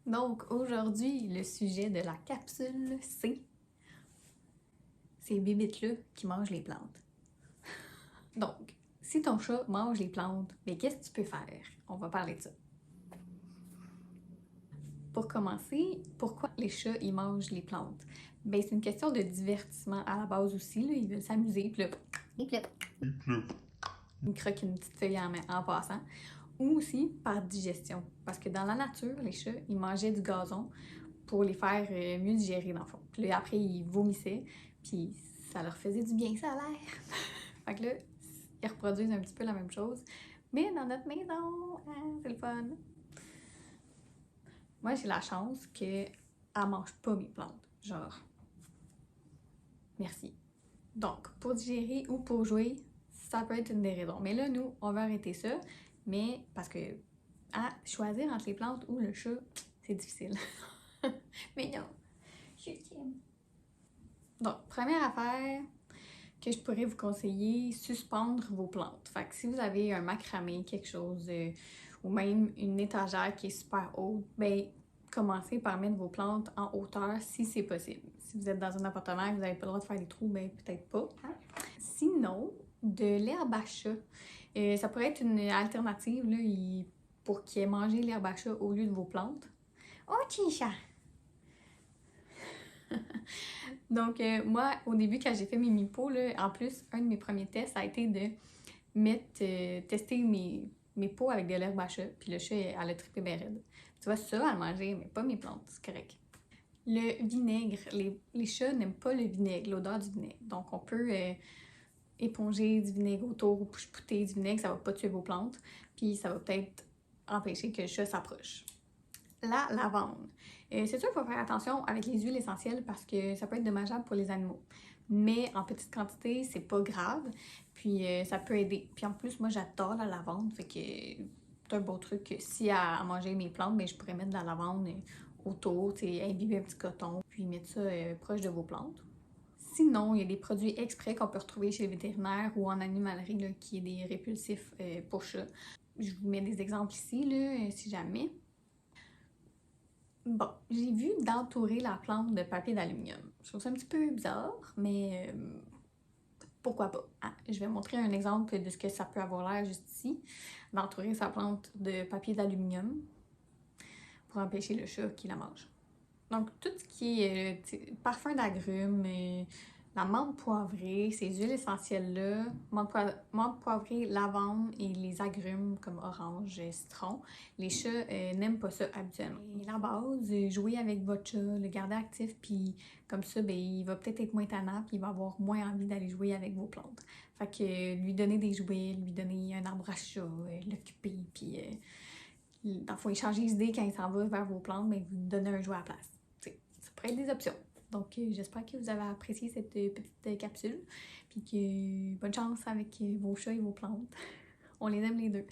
Donc aujourd'hui, le sujet de la capsule, c'est ces bébites-là qui mangent les plantes. Donc, si ton chat mange les plantes, mais qu'est-ce que tu peux faire? On va parler de ça. Pour commencer, pourquoi les chats ils mangent les plantes? Ben c'est une question de divertissement à la base aussi, là. Ils veulent s'amuser, puis là, ils croquent une petite feuille en passant. Ou aussi par digestion, parce que dans la nature, les chats, ils mangeaient du gazon pour les faire mieux digérer dans le fond. Puis là, après, ils vomissaient, puis ça leur faisait du bien, ça a l'air. Fait que là, ils reproduisent un petit peu la même chose, mais dans notre maison, hein, c'est le fun. Moi, j'ai la chance qu'elle mange pas mes plantes, genre, merci. Donc, pour digérer ou pour jouer, ça peut être une des raisons. Mais là, nous, on va arrêter ça, mais parce que choisir entre les plantes ou le chat, c'est difficile. Mais non, je t'aime. Donc, première affaire que je pourrais vous conseiller, suspendre vos plantes. Fait que si vous avez un macramé, quelque chose, ou même une étagère qui est super haute, ben commencez par mettre vos plantes en hauteur si c'est possible. Si vous êtes dans un appartement et que vous n'avez pas le droit de faire des trous, ben peut-être pas. Hein? Sinon, de l'herbe à chat. Ça pourrait être une alternative là, pour qu'il ait mangé l'herbe à chat au lieu de vos plantes. Oh, Chincha! Donc, moi, au début, quand j'ai fait mes mipos, là, en plus, un de mes premiers tests, ça a été de tester mes pots avec de l'herbe à chat. Puis le chat, elle a trippé bien raide. Tu vois, ça, elle mangeait, mais pas mes plantes, c'est correct. Le vinaigre, les chats n'aiment pas le vinaigre, l'odeur du vinaigre. Donc, on peut éponger du vinaigre autour ou pouter du vinaigre, ça va pas tuer vos plantes. Puis, ça va peut-être empêcher que le chat s'approche. La lavande. C'est sûr qu'il faut faire attention avec les huiles essentielles parce que ça peut être dommageable pour les animaux. Mais en petite quantité, c'est pas grave. Puis ça peut aider. Puis en plus, moi j'adore la lavande. Fait que c'est un beau truc. Si à manger mes plantes, ben, je pourrais mettre de la lavande autour, imbiber un petit coton, puis mettre ça proche de vos plantes. Sinon, il y a des produits exprès qu'on peut retrouver chez le vétérinaire ou en animalerie là, qui est des répulsifs pour chats. Je vous mets des exemples ici, là, si jamais. Bon, j'ai vu d'entourer la plante de papier d'aluminium. Je trouve ça un petit peu bizarre, mais pourquoi pas? Ah, je vais montrer un exemple de ce que ça peut avoir l'air juste ici. D'entourer sa plante de papier d'aluminium pour empêcher le chat qui la mange. Donc, tout ce qui est parfum d'agrumes, la menthe poivrée, ces huiles essentielles-là, menthe poivrée, lavande et les agrumes comme orange, citron, les chats n'aiment pas ça habituellement. Et la base, jouer avec votre chat, le garder actif, puis comme ça, ben, il va peut-être être moins tannant, puis il va avoir moins envie d'aller jouer avec vos plantes. Fait que lui donner des jouets, lui donner un arbre à chat, l'occuper, puis dans le fond, échanger les idées quand il s'en va vers vos plantes, mais vous donner un jouet à la place. Ça pourrait être des options. Donc, j'espère que vous avez apprécié cette petite capsule. Puis que bonne chance avec vos chats et vos plantes. On les aime les deux.